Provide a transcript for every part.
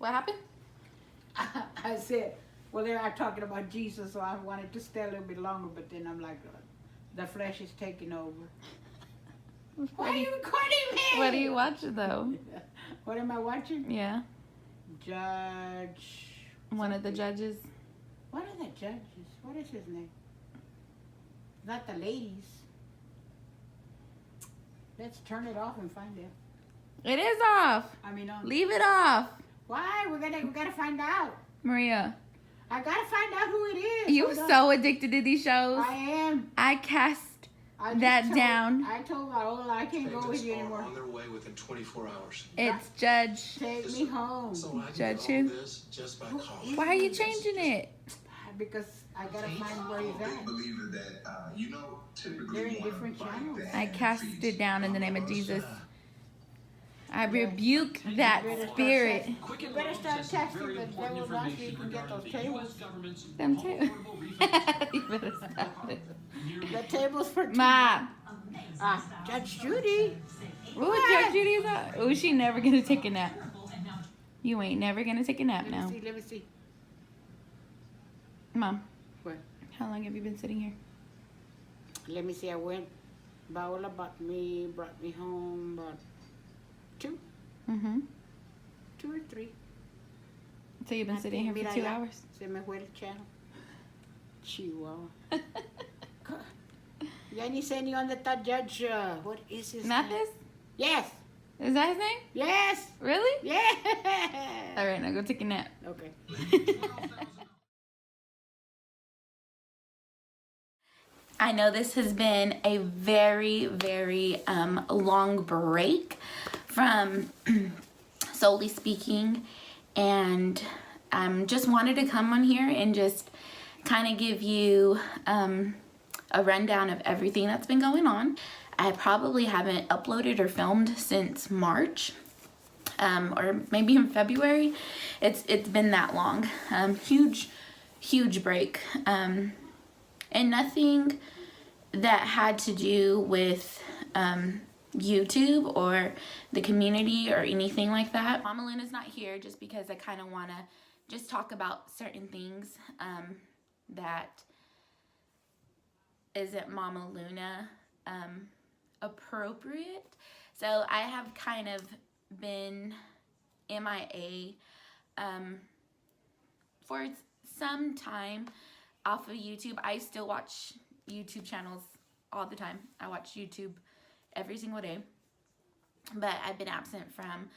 What happened? I said, well, they are talking about Jesus, so I wanted to stay a little bit longer, but then I'm like, the flesh is taking over. Why are you recording me? What are you watching though? What am I watching? Yeah. Judge. One of the judges. What are the judges? What is his name? Not the ladies. Let's turn it off and find out. It is off. I mean, on. Leave it off. Why? We gotta find out. Maria. I gotta find out who it is. You're so addicted to these shows. I am. I cast that down. I told Viola I can't go with you anymore. On their way within 24 hours. It's Judge. Take me home. So I Judge can who? this just by calling. Why are you changing it? Because I gotta find where he's at. They're in different channels. I cast it down in the name of Jesus. I rebuke that spirit. You better start texting the devil down so you can get those tables. Them too. You better stop it. The tables for two. Mom. Judge Judy. Ooh, Judge Judy's up. Ooh, she never gonna take a nap. You ain't never gonna take a nap now. Let me see. Mom. What? How long have you been sitting here? Let me see. I went. Viola brought me home about 2. Mm-hmm. 2 or 3. So you've been sitting here for 2 hours? Se me fue el channel. Chihuahua. Ya ni sé ni dónde está Judge. What is his Not name? this? Yes. Is that his name? Yes. Really? Yeah. All right, now go take a nap. Okay. I know this has been a very, very long break from Souly speaking, and just wanted to come on here and just kind of give you a rundown of everything that's been going on. I probably haven't uploaded or filmed since March, or maybe in February. It's been that long. Huge break. And nothing that had to do with YouTube or the community or anything like that. Mama Luna's not here just because I kind of want to just talk about certain things that isn't Mama Luna appropriate. So I have kind of been MIA for some time off of YouTube. I still watch YouTube channels all the time. I watch YouTube every single day. But I've been absent from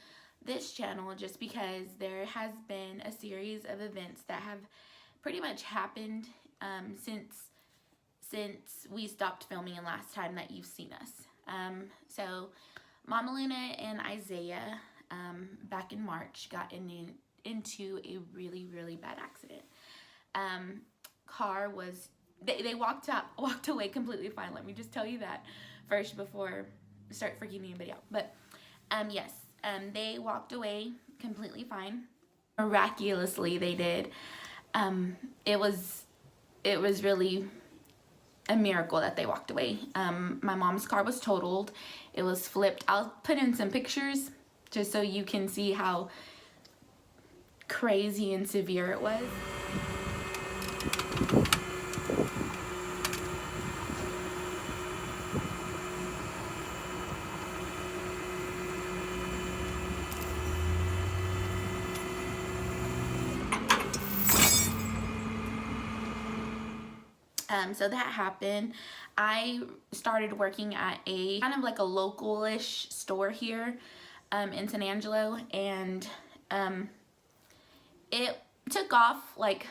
this channel just because there has been a series of events that have pretty much happened since we stopped filming and last time that you've seen us. So Mama Luna and Isaiah back in March got into a really bad accident. Car was, they walked away completely fine. Let me just tell you that first before I start freaking anybody out. But yes, they walked away completely fine. Miraculously, they did. It was really a miracle that they walked away. My mom's car was totaled. It was flipped. I'll put in some pictures just so you can see how crazy and severe it was. So that happened. I started working at a kind of like a local-ish store here in San Angelo, and it took off like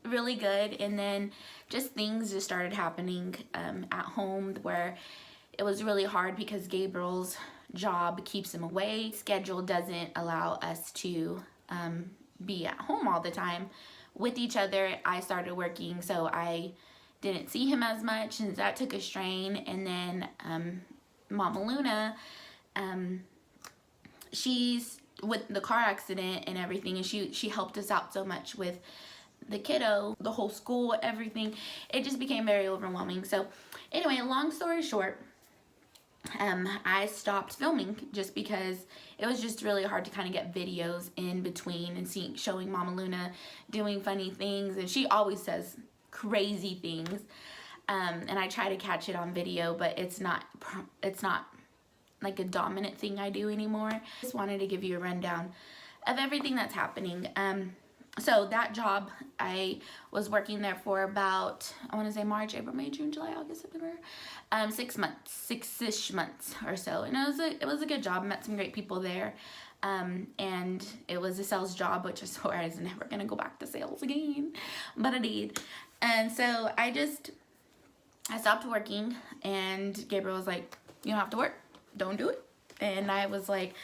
really good, and then just things just started happening at home where it was really hard because Gabriel's job keeps him away. Schedule doesn't allow us to be at home all the time with each other. I started working, so I didn't see him as much, and that took a strain. And then Mama Luna, she's with the car accident and everything, and she helped us out so much with the kiddo, the whole school, everything. It just became very overwhelming. So anyway, long story short, I stopped filming just because it was just really hard to kind of get videos in between and showing Mama Luna doing funny things, and she always says crazy things, and I try to catch it on video, but it's not like a dominant thing I do anymore. Just wanted to give you a rundown of everything that's happening. So that job, I was working there for about, I want to say March, April, May, June, July, August, September, 6 months, 6-ish months or so. And it was a good job. I met some great people there. And it was a sales job, which is where I was never going to go back to sales again, but I did. And so I stopped working, and Gabriel was like, you don't have to work. Don't do it. And I was like,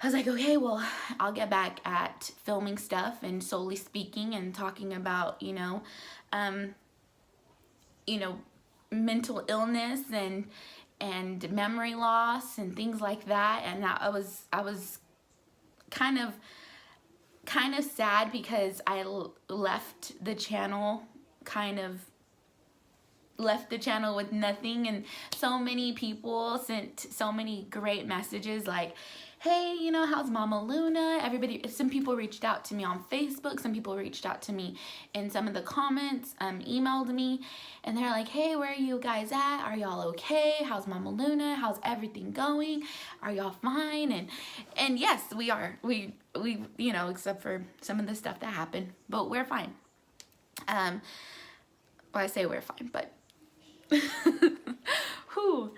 okay, well, I'll get back at filming stuff and solely speaking and talking about, mental illness and memory loss and things like that. And I was kind of sad because I left the channel with nothing, and so many people sent so many great messages like, hey, how's Mama Luna? Some people reached out to me on Facebook. Some people reached out to me in some of the comments, emailed me, and they're like, hey, where are you guys at? Are y'all okay? How's Mama Luna? How's everything going? Are y'all fine? And yes, we are. We except for some of the stuff that happened, but we're fine. Well, I say we're fine, but whew.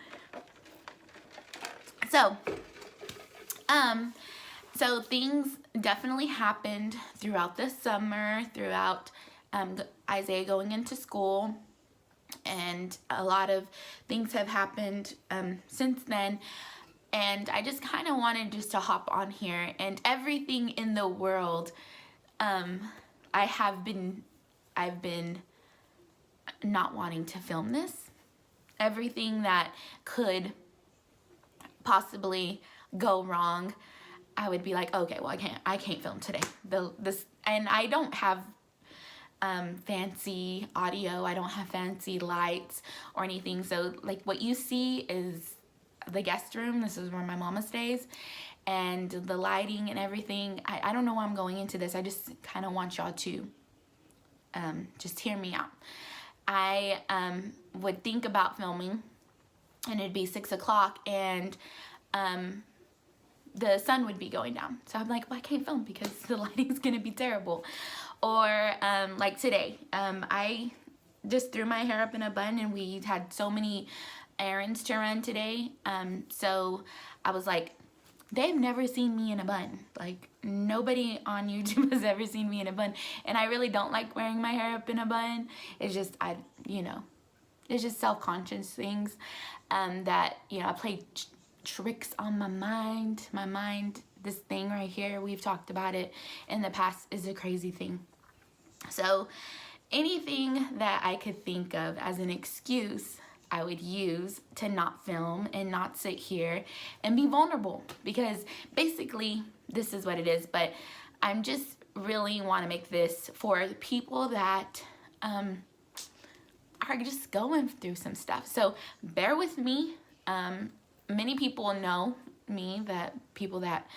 So things definitely happened throughout the summer, throughout Isaiah going into school, and a lot of things have happened since then. And I just kind of wanted just to hop on here, and everything in the world, I've been not wanting to film this. Everything that could possibly go wrong, I would be like, okay, well, I can't film today. And I don't have fancy audio. I don't have fancy lights or anything. So like what you see is the guest room. This is where my mama stays, and the lighting and everything. I don't know why I'm going into this. I just kind of want y'all to just hear me out. I would think about filming, and it'd be 6 o'clock, and the sun would be going down. So I'm like, well, I can't film because the lighting's gonna be terrible. Or like today, I just threw my hair up in a bun, and we had so many errands to run today. So I was like, they've never seen me in a bun. Like, nobody on YouTube has ever seen me in a bun. And I really don't like wearing my hair up in a bun. It's just, it's just self-conscious things that, I play tricks on my mind. This thing right here, we've talked about it in the past, is a crazy thing. So anything that I could think of as an excuse, I would use to not film and not sit here and be vulnerable, because basically this is what it is. But I'm just really want to make this for the people that are just going through some stuff. So bear with me. Many people know me, that people that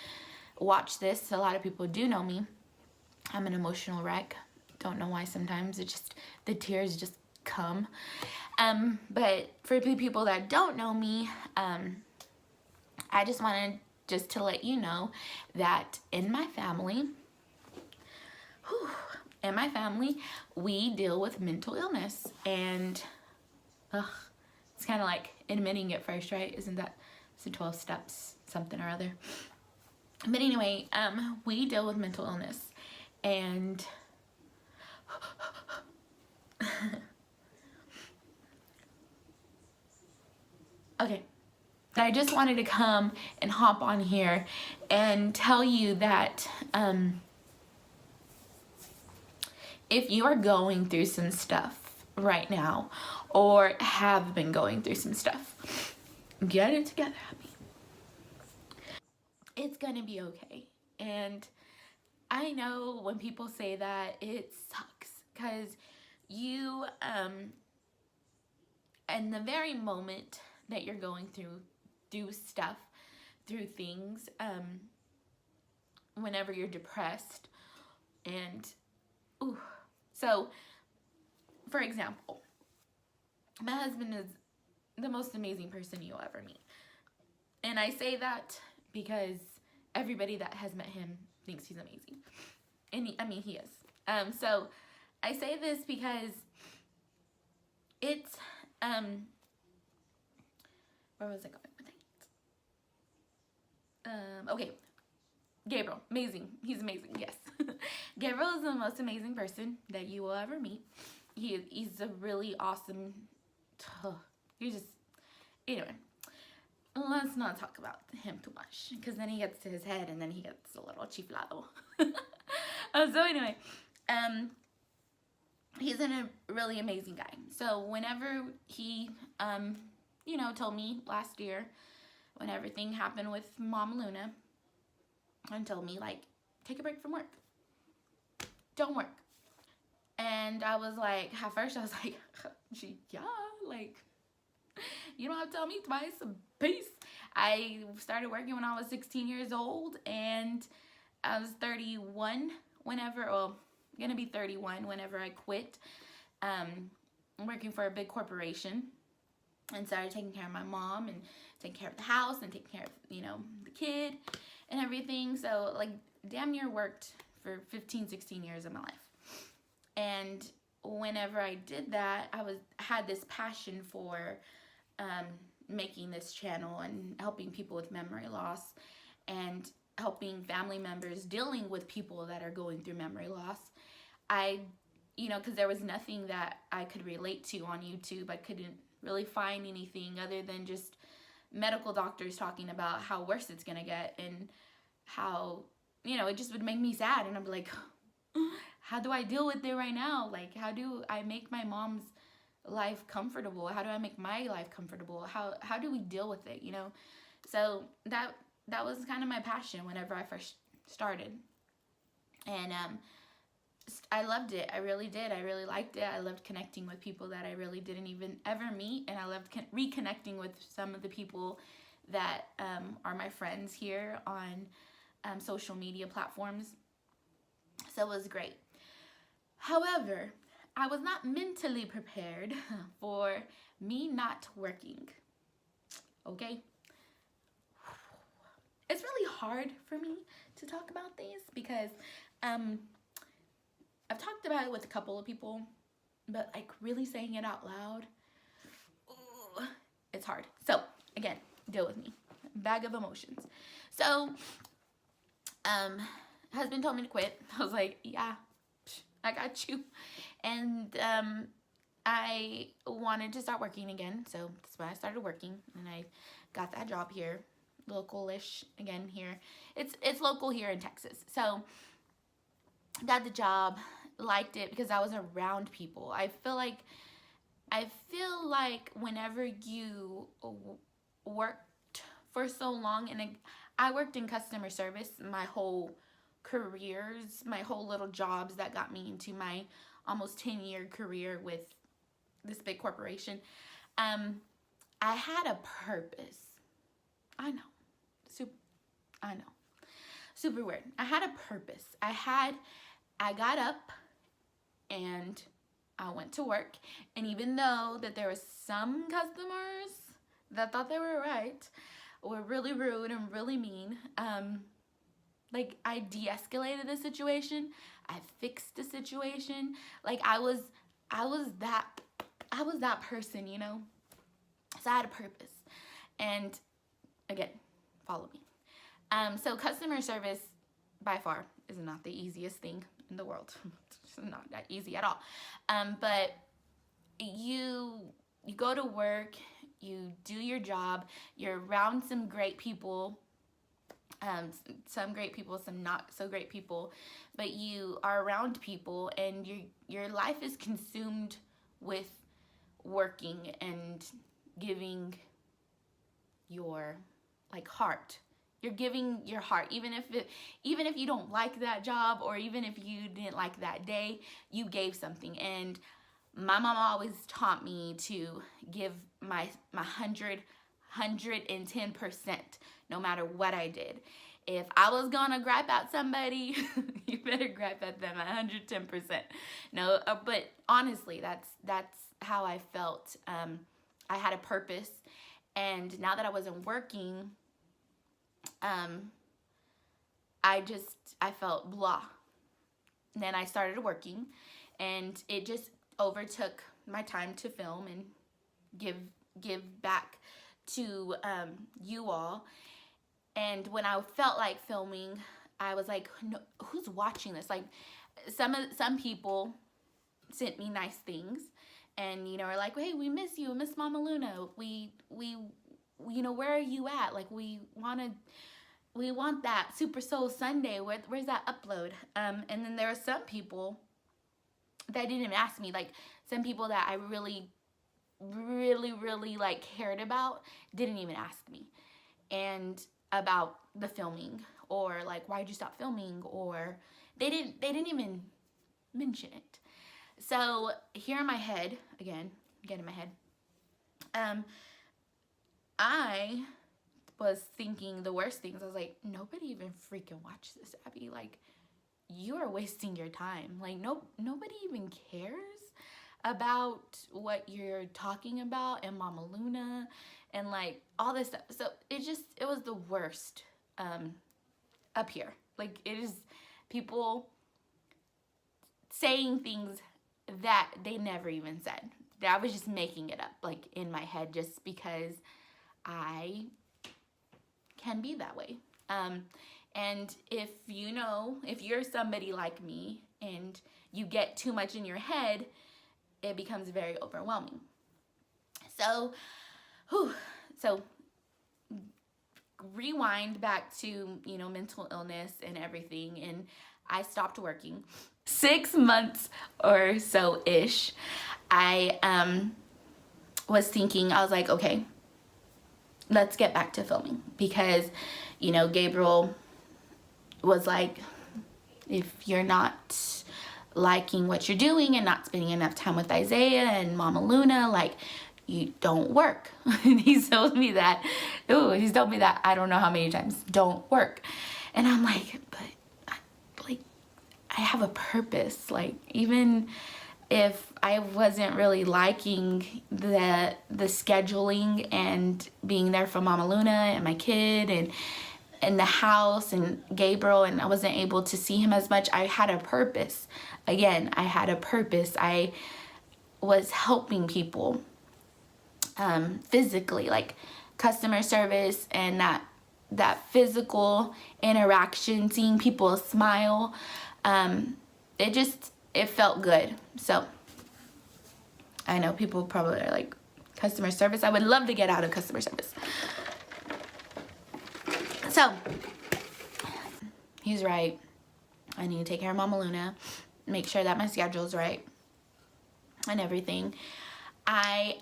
watch this, a lot of people do know me. I'm an emotional wreck. Don't know why sometimes the tears just come. But for the people that don't know me, I just wanted just to let you know that in my family, we deal with mental illness. And it's kind of like admitting it first, right? Isn't that, it's the 12 steps, something or other. But anyway, we deal with mental illness, and okay, I just wanted to come and hop on here and tell you that if you are going through some stuff right now, or have been going through some stuff, get it together, happy. It's gonna be okay. And I know when people say that, it sucks, because you in the very moment that you're going through stuff, through things, whenever you're depressed. And so for example, my husband is the most amazing person you'll ever meet. And I say that because everybody that has met him thinks he's amazing. And he is. So I say this because it's, where was I going with it? Okay. Gabriel, amazing. He's amazing, yes. Gabriel is the most amazing person that you will ever meet. He's a really awesome, anyway, let's not talk about him too much, because then he gets to his head and then he gets a little chiflado. So anyway, he's a really amazing guy. So whenever he, told me last year, when everything happened with Mom Luna, and told me, like, take a break from work. Don't work. And I was like, at first I was like, yeah, like, you don't have to tell me twice. Peace. I started working when I was 16 years old, and I was 31 gonna be 31 whenever I quit working for a big corporation and started taking care of my mom and taking care of the house and taking care of, the kid and everything. So, like, damn near worked for 15, 16 years of my life. And whenever I did that, I had this passion for making this channel and helping people with memory loss and helping family members dealing with people that are going through memory loss. Because there was nothing that I could relate to on YouTube. I couldn't really find anything other than just medical doctors talking about how worse it's gonna get and how, it just would make me sad. And I'm like, how do I deal with it right now? Like, how do I make my mom's life comfortable? How do I make my life comfortable? How do we deal with it, So that was kind of my passion whenever I first started. And I loved it. I really did. I really liked it. I loved connecting with people that I really didn't even ever meet. And I loved reconnecting with some of the people that are my friends here on social media platforms. So it was great. However, I was not mentally prepared for me not working. Okay? It's really hard for me to talk about these because I've talked about it with a couple of people, but like really saying it out loud, it's hard. So again, deal with me. Bag of emotions. So husband told me to quit. I was like, yeah, I got you. And I wanted to start working again, so that's why I started working, and I got that job here, local-ish again here. It's local here in Texas. So got the job, liked it because I was around people. I feel like whenever you worked for so long, and I worked in customer service my whole careers, my whole little jobs that got me into my almost 10-year career with this big corporation. I had a purpose. I know. Super weird. I had a purpose. I got up and I went to work, and even though that there was some customers that thought they were right, were really rude and really mean, like, I de-escalated the situation. I fixed the situation. Like, I was that person, So I had a purpose. And again, follow me. So customer service by far is not the easiest thing in the world. It's not that easy at all. But you go to work, you do your job, you're around some great people, some great people, some not so great people, but you are around people, and your life is consumed with working and giving your heart. You're giving your heart, even if you don't like that job, or even if you didn't like that day, you gave something. And my mom always taught me to give my 110%, no matter what I did. If I was gonna gripe at somebody, you better gripe at them 110%. No, but honestly, that's how I felt. I had a purpose, and now that I wasn't working, I felt blah. And then I started working, and it just overtook my time to film and give back to you all. And when I felt like filming, I was like, no, who's watching this? Like, some people sent me nice things, and are like, hey, we miss you, Miss Mama Luna. We where are you at? Like, we want that Super Soul Sunday. Where's that upload? And then there are some people that didn't even ask me. Like, some people that I really like cared about didn't even ask me and about the filming, or like, why'd you stop filming, or they didn't even mention it. So here in my head, again in my head, I was thinking the worst things. I was like, nobody even freaking watches this, Abby. Like, you are wasting your time. Like, nobody even cares about what you're talking about and Mama Luna and like all this stuff. So it was the worst up here. Like, it is people saying things that they never even said. That I was just making it up, like, in my head, just because I can be that way. And if you're somebody like me and you get too much in your head, it becomes very overwhelming. So rewind back to, mental illness and everything, and I stopped working. 6 months or so-ish, I was thinking, I was like, okay, let's get back to filming, because, Gabriel was like, if you're not liking what you're doing and not spending enough time with Isaiah and Mama Luna, like, you don't work. And he's told me that, I don't know how many times, don't work. And I'm like, but I have a purpose. Like, even if I wasn't really liking the scheduling and being there for Mama Luna and my kid and the house and Gabriel, and I wasn't able to see him as much, I had a purpose. Again, I had a purpose. I was helping people physically, like customer service, and that physical interaction, seeing people smile. It felt good. So I know people probably are like, customer service? I would love to get out of customer service. So he's right. I need to take care of Mama Luna, make sure that my schedule's right and everything. I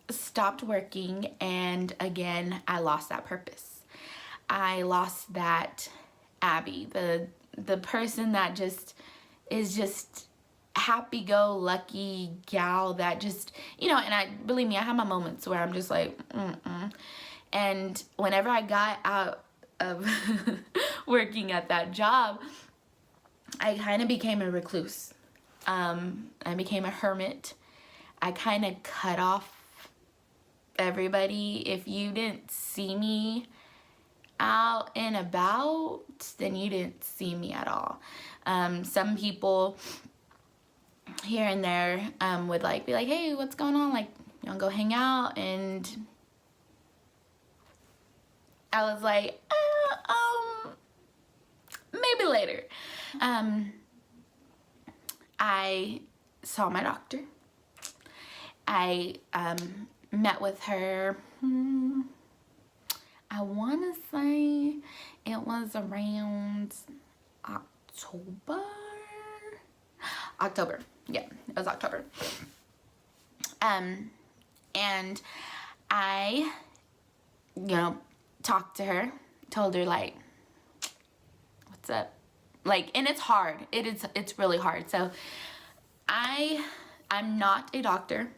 stopped working, and again, I lost that purpose. I lost that Abby, the person that is happy-go-lucky gal that just, and believe me, I have my moments where I'm just like, And whenever I got out of working at that job, I kind of became a recluse. I became a hermit. I kind of cut off everybody. If you didn't see me out and about, then you didn't see me at all. Some people here and there would be like, hey, what's going on? Like, you wanna go hang out? And I was like, maybe later. I saw my doctor. I met with her, I want to say it was around October. Yeah, it was October. And I, talked to her, told her, like, what's up? Like, and it's hard. It's really hard. So I'm not a doctor,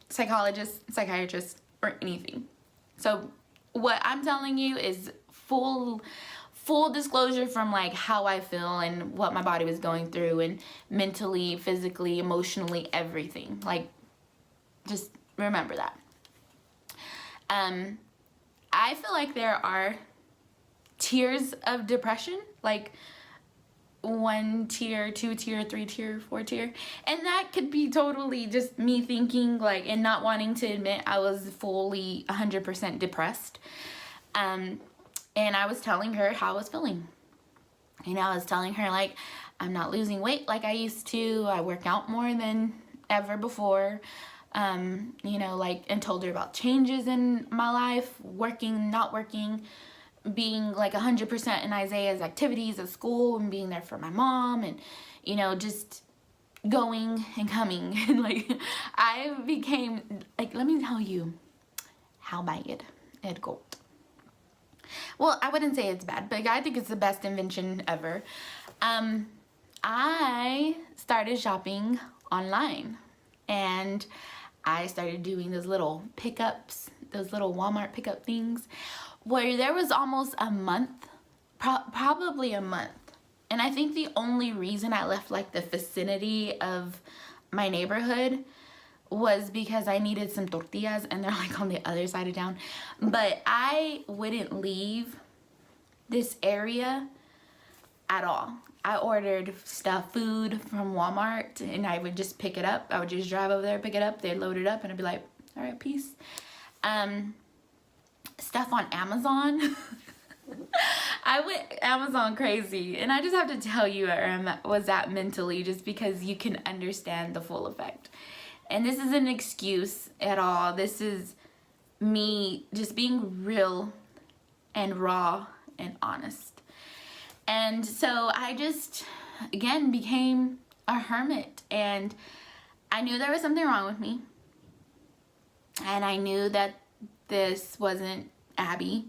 psychologist, psychiatrist, or anything. So what I'm telling you is full disclosure from like how I feel and what my body was going through, and mentally, physically, emotionally, everything. Like, just remember that. I feel like there are tiers of depression, like 1 tier, 2 tier, 3 tier, 4 tier, and that could be totally just me thinking like and not wanting to admit I was fully 100% depressed. And I was telling her how I was feeling. I was telling her like I'm not losing weight like I used to. I work out more than ever before. Like, and told her about changes in my life, working, not working, being like 100% in Isaiah's activities at school and being there for my mom, and just going and coming. And like I became like, let me tell you how bad it got. Well, I wouldn't say it's bad, but I think it's the best invention ever. I started shopping online, and I started doing those little pickups, those little Walmart pickup things, where there was almost a month, probably a month. And I think the only reason I left like the vicinity of my neighborhood was because I needed some tortillas, and they're like on the other side of town. But I wouldn't leave this area at all. I ordered food from Walmart, and I would just pick it up. I would just drive over there, pick it up, they'd load it up, and I'd be like, all right, peace. Stuff on Amazon. I went Amazon crazy, and I just have to tell you where I was at mentally, just because you can understand the full effect. And this isn't an excuse at all. This is me just being real and raw and honest. And so I just, again, became a hermit, and I knew there was something wrong with me. And I knew that this wasn't Abby,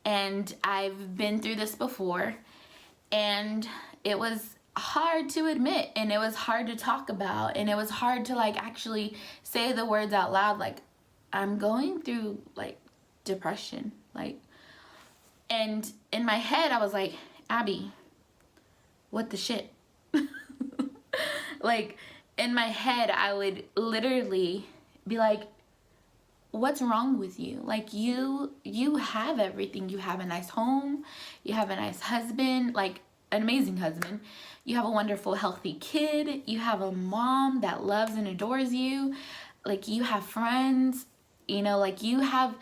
and I've been through this before, and it was hard to admit, and it was hard to talk about, and it was hard to like actually say the words out loud, like I'm going through like depression, like. And in my head I was like, Abby, what the shit? Like in my head I would literally be like, what's wrong with you? Like you have everything. You have a nice home, you have a nice husband, like an amazing husband, you have a wonderful healthy kid, you have a mom that loves and adores you, like you have friends, like you have,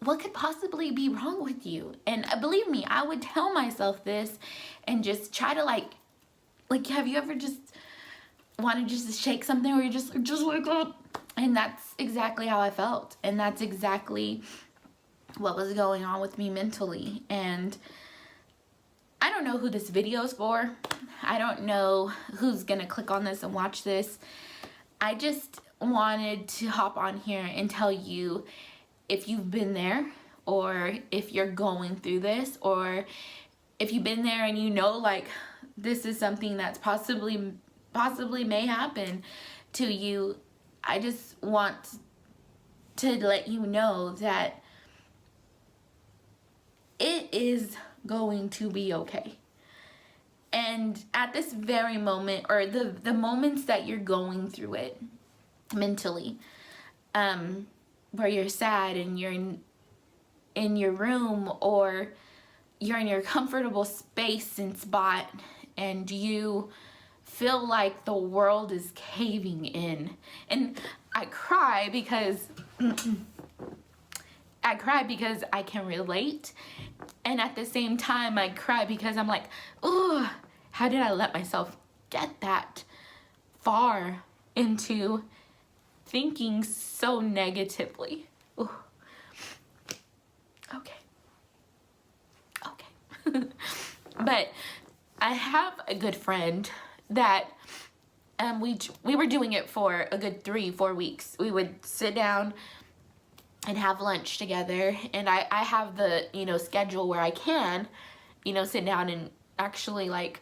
what could possibly be wrong with you? And believe me, I would tell myself this and just try to like have you ever just wanted just to shake something where you just wake up? And that's exactly how I felt, and that's exactly what was going on with me mentally. And I don't know who this video is for. I don't know who's gonna click on this and watch this. I just wanted to hop on here and tell you, if you've been there, or if you're going through this, or if you've been there and like this is something that's possibly may happen to you, I just want to let you know that it is going to be okay. And at this very moment, or the moments that you're going through it mentally, where you're sad and you're in your room, or you're in your comfortable space and spot, and you feel like the world is caving in. And I cry because I can relate, and at the same time I cry because I'm like, oh, how did I let myself get that far into thinking so negatively? Ooh. Okay. But I have a good friend that we were doing it for a good 3-4 weeks. We would sit down and have lunch together, and I have the schedule where I can sit down and actually like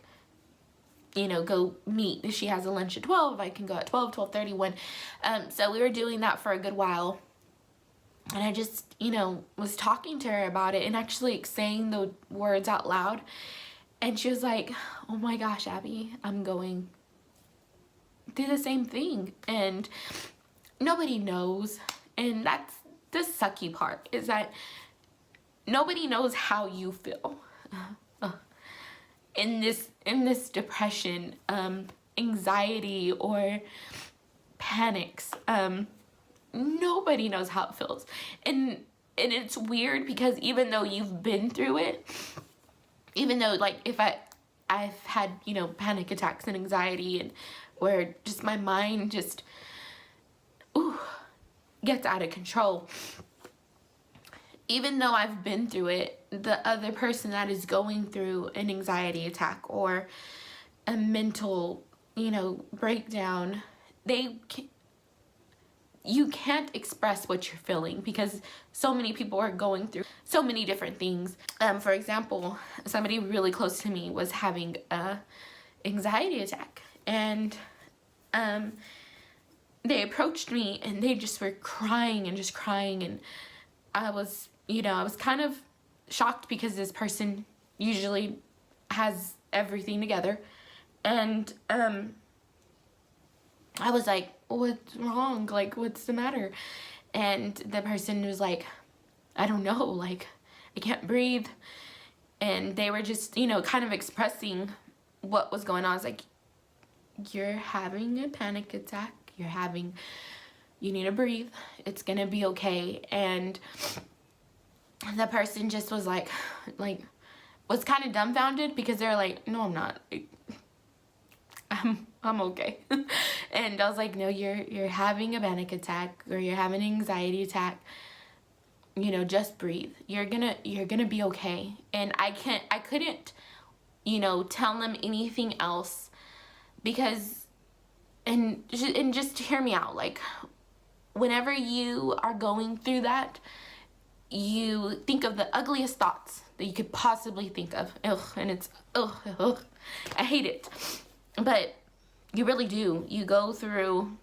you know, go meet. She has a lunch at 12. I can go at 12, 12:30, 1. So we were doing that for a good while. And I just, you know, was talking to her about it and actually saying the words out loud. And she was like, oh my gosh, Abby, I'm going through the same thing. And nobody knows. And that's the sucky part, is that nobody knows how you feel in this depression, anxiety, or panics. Nobody knows how it feels. And it's weird because even though you've been through it, even though, like, if I've had, you know, panic attacks and anxiety, and where just my mind just gets out of control. Even though I've been through it, the other person that is going through an anxiety attack or a mental, you know, breakdown, you can't express what you're feeling because so many people are going through so many different things. For example, somebody really close to me was having a anxiety attack, and they approached me and they just were crying and just crying, and I was, you know, I was kind of shocked because this person usually has everything together, and I was like, what's wrong? Like, what's the matter? And the person was like, I don't know, like, I can't breathe. And they were just, you know, kind of expressing what was going on. I was like, you're having a panic attack. You need to breathe. It's gonna be okay. And the person just was like, was kind of dumbfounded because they're like, no, I'm not. I'm okay. And I was like, no, you're having a panic attack, or you're having an anxiety attack. You know, just breathe. You're gonna be okay. And I couldn't, you know, tell them anything else because, and just hear me out. Like, whenever you are going through that, you think of the ugliest thoughts that you could possibly think of. Ugh, and it's, ugh. I hate it. But you really do. You go through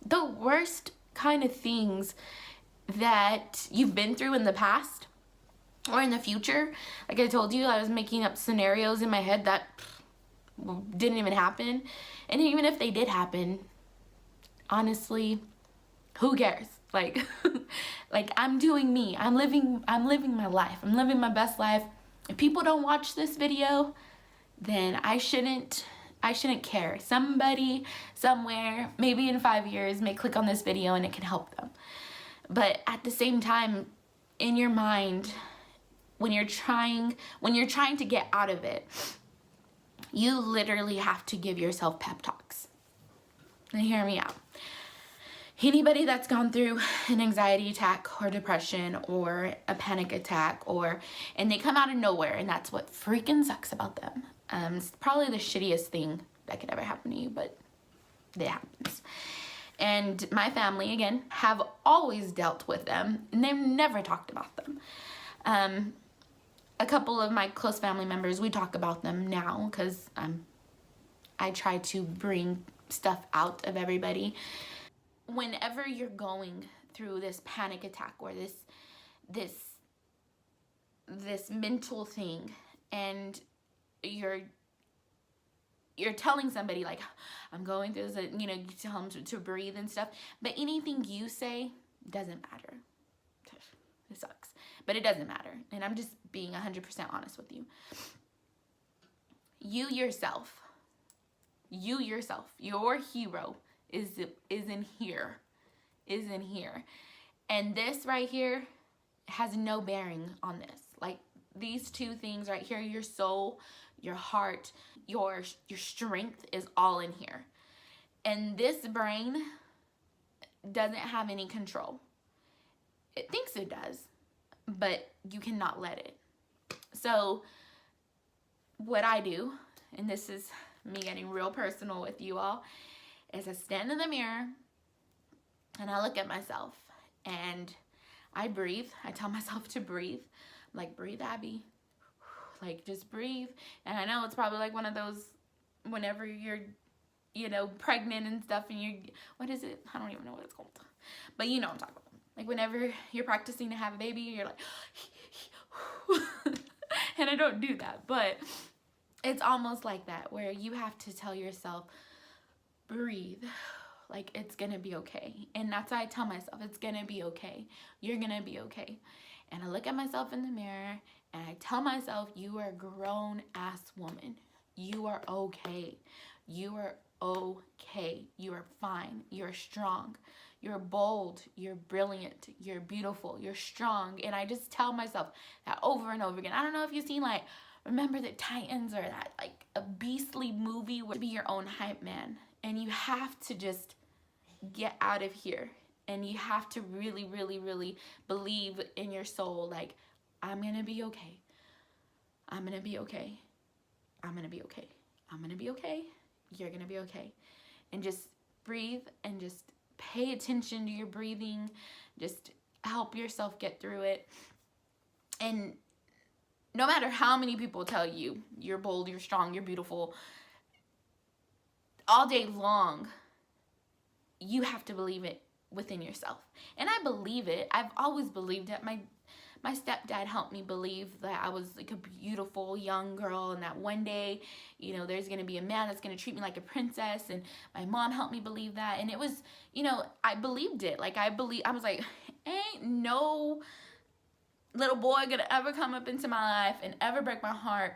the worst kind of things that you've been through in the past or in the future. Like I told you, I was making up scenarios in my head that didn't even happen. And even if they did happen, honestly, who cares? Like, like, I'm doing me. I'm living my life. I'm living my best life. If people don't watch this video, then I shouldn't care. Somebody somewhere, maybe in 5 years, may click on this video and it can help them. But at the same time, in your mind, when you're trying to get out of it, you literally have to give yourself pep talks. And hear me out. Anybody that's gone through an anxiety attack or depression or a panic attack, and they come out of nowhere, and that's what freaking sucks about them. It's probably the shittiest thing that could ever happen to you, but it happens. And my family, again, have always dealt with them, and they've never talked about them. A couple of my close family members, we talk about them now because I try to bring stuff out of everybody. Whenever you're going through this panic attack or this mental thing, and you're telling somebody like, I'm going through this, you know, you tell them to breathe and stuff, but anything you say doesn't matter. It sucks, but it doesn't matter. And I'm just being 100% honest with you. You yourself, your hero is in here. And this right here has no bearing on this. Like, these two things right here, your soul, your heart, your strength is all in here. And this brain doesn't have any control. It thinks it does, but you cannot let it. So what I do, and this is me getting real personal with you all, is I stand in the mirror and I look at myself and I breathe. I tell myself to breathe. I'm like, breathe, Abby. Like, just breathe. And I know it's probably like one of those whenever you're, you know, pregnant and stuff, and you're, what is it? I don't even know what it's called. But you know what I'm talking about. Like whenever you're practicing to have a baby, you're like, and I don't do that, but it's almost like that, where you have to tell yourself, breathe, like it's gonna be okay. And that's why I tell myself, it's gonna be okay. You're gonna be okay. And I look at myself in the mirror and I tell myself, you are a grown ass woman. You are okay. You are okay. You are fine. You're strong. You're bold. You're brilliant. You're beautiful. You're strong. And I just tell myself that over and over again. I don't know if you've seen, like, Remember the Titans, or that, like, a beastly movie where you be your own hype man. And you have to just get out of here. And you have to really, really, really believe in your soul, like, I'm going to be okay. I'm going to be okay. I'm going to be okay. I'm going to be okay. You're going to be okay. And just breathe and just pay attention to your breathing. Just help yourself get through it. And no matter how many people tell you you're bold, you're strong, you're beautiful, all day long, you have to believe it within yourself. And I believe it. I've always believed it. My stepdad helped me believe that I was like a beautiful young girl, and that one day, you know, there's gonna be a man that's gonna treat me like a princess. And my mom helped me believe that. And it was, you know, I believed it. Like I was like, ain't no little boy gonna ever come up into my life and ever break my heart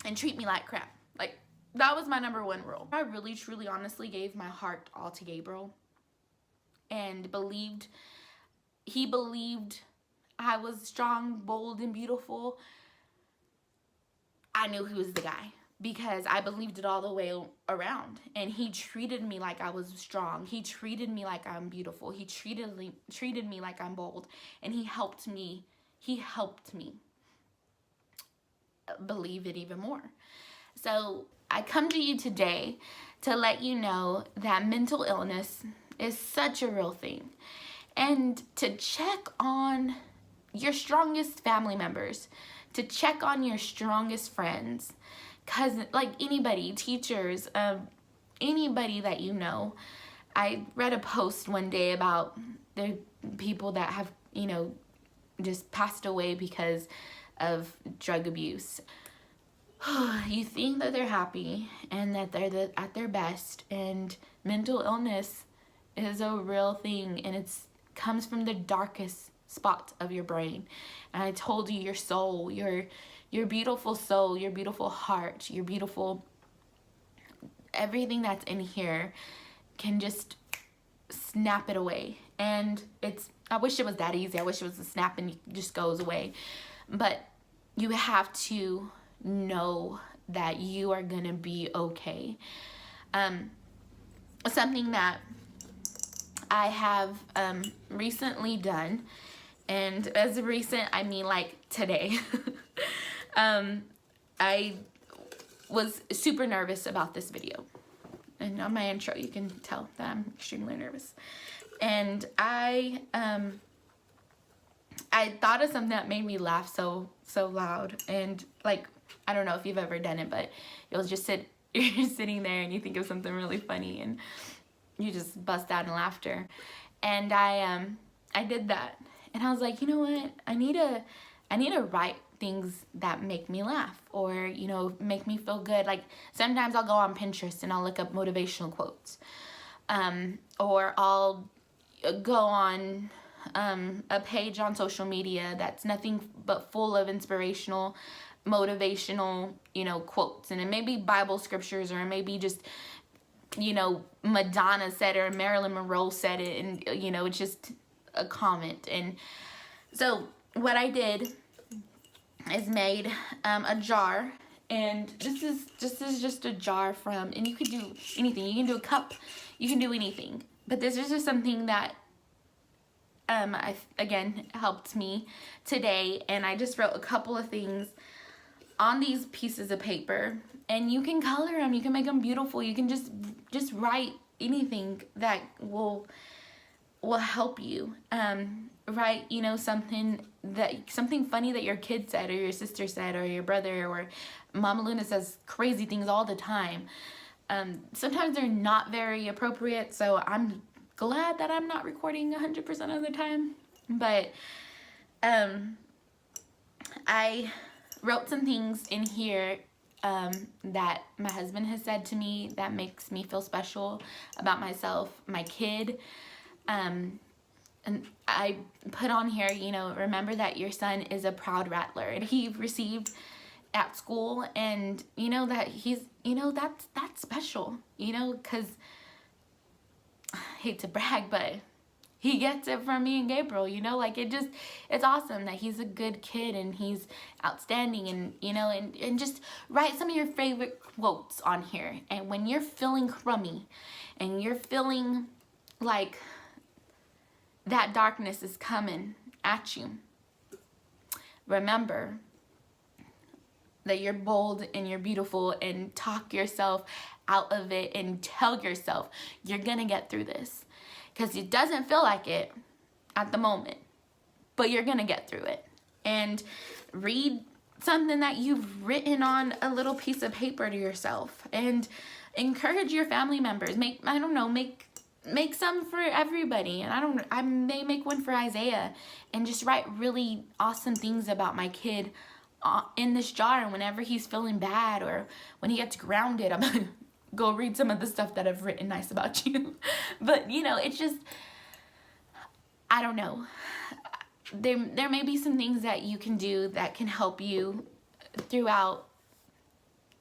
and treat me like crap. Like, that was my number one rule. I really, truly, honestly gave my heart all to Gabriel, and he believed I was strong, bold, and beautiful. I knew he was the guy, because I believed it all the way around. And he treated me like I was strong. He treated me like I'm beautiful. He treated me like I'm bold. And he helped me believe it even more. So I come to you today to let you know that mental illness is such a real thing. And to check on your strongest family members, to check on your strongest friends, cousins, like anybody, teachers, anybody that you know. I read a post one day about the people that have, you know, just passed away because of drug abuse. You think that they're happy and that they're at their best, and mental illness is a real thing, and it comes from the darkest spot of your brain. And I told you, your soul, your beautiful soul, your beautiful heart, your beautiful, everything that's in here can just snap it away. And I wish it was that easy. I wish it was a snap and it just goes away. But you have to know that you are gonna be okay. Something that I have recently done, and as recent, I mean like today, I was super nervous about this video. And on my intro, you can tell that I'm extremely nervous. And I thought of something that made me laugh so loud. And like, I don't know if you've ever done it, but you'll just you're sitting there and you think of something really funny and you just bust out in laughter. And I did that. And I was like, you know what? I need to write things that make me laugh, or, you know, make me feel good. Like, sometimes I'll go on Pinterest and I'll look up motivational quotes. Or I'll go on a page on social media that's nothing but full of inspirational, motivational, you know, quotes. And it may be Bible scriptures, or it may be just, you know, Madonna said it, or Marilyn Monroe said it, and, you know, it's just a comment. And so what I did is made a jar, and this is just a jar from, and you could do anything. You can do a cup, you can do anything, but this is just something that again helped me today. And I just wrote a couple of things on these pieces of paper, and you can color them, you can make them beautiful, you can just write anything that will help you. Write, you know, something that something funny that your kid said or your sister said or your brother, or Mama Luna says crazy things all the time. Sometimes they're not very appropriate, so I'm glad that I'm not recording 100% of the time. But I wrote some things in here that my husband has said to me that makes me feel special about myself, my kid. And I put on here, you know, remember that your son is a proud rattler. He received at school, and you know that he's, you know, that's special, you know, because I hate to brag, but he gets it from me and Gabriel, you know, like it's awesome that he's a good kid and he's outstanding, and you know, and just write some of your favorite quotes on here. And when you're feeling crummy and you're feeling like that darkness is coming at you, remember that you're bold and you're beautiful, and talk yourself out of it and tell yourself you're gonna get through this, because it doesn't feel like it at the moment, but you're gonna get through it. And read something that you've written on a little piece of paper to yourself, and encourage your family members. Make some for everybody. And I may make one for Isaiah, and just write really awesome things about my kid in this jar. And whenever he's feeling bad or when he gets grounded, I'm gonna go read some of the stuff that I've written nice about you. But you know, it's just, I don't know, there may be some things that you can do that can help you throughout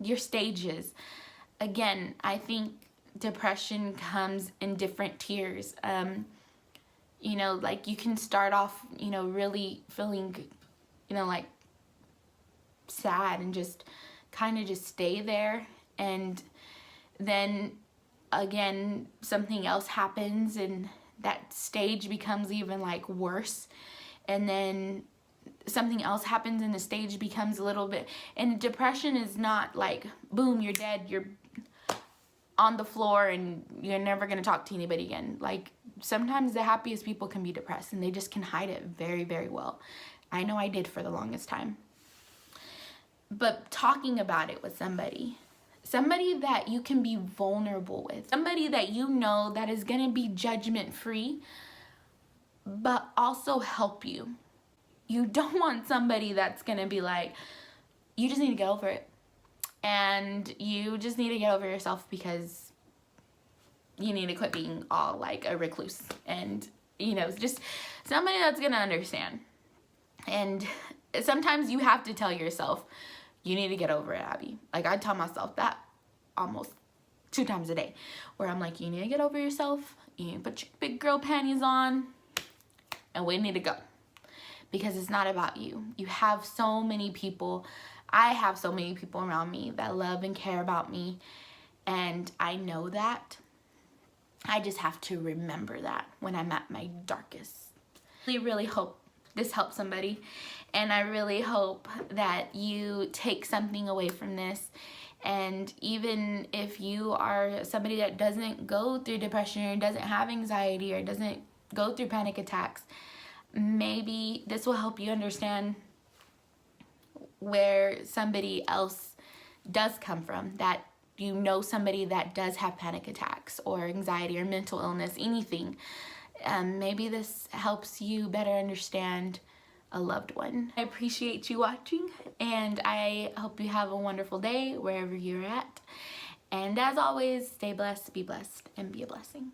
your stages. Again, I think depression comes in different tiers. You know, like you can start off, you know, really feeling, you know, like sad, and just kind of just stay there, and then again something else happens and that stage becomes even like worse, and then something else happens and the stage becomes a little bit, and depression is not like boom, you're dead, you're on the floor and you're never going to talk to anybody again. Like sometimes the happiest people can be depressed, and they just can hide it very, very well. I know I did for the longest time. But talking about it with somebody that you can be vulnerable with, somebody that you know that is going to be judgment free, but also help you. You don't want somebody that's going to be like, you just need to get over it, and you just need to get over yourself because you need to quit being all like a recluse. And you know, just somebody that's going to understand. And sometimes you have to tell yourself, you need to get over it, Abby. Like I tell myself that almost 2 times a day, where I'm like, you need to get over yourself, you need to put your big girl panties on, and we need to go. Because it's not about you. You have so many people, I have so many people around me that love and care about me, and I know that. I just have to remember that when I'm at my darkest. I really hope this helps somebody, and I really hope that you take something away from this. And even if you are somebody that doesn't go through depression or doesn't have anxiety or doesn't go through panic attacks, maybe this will help you understand where somebody else does come from, that you know somebody that does have panic attacks or anxiety or mental illness, anything. Maybe this helps you better understand a loved one. I appreciate you watching, and I hope you have a wonderful day wherever you're at. And as always, stay blessed, be blessed, and be a blessing.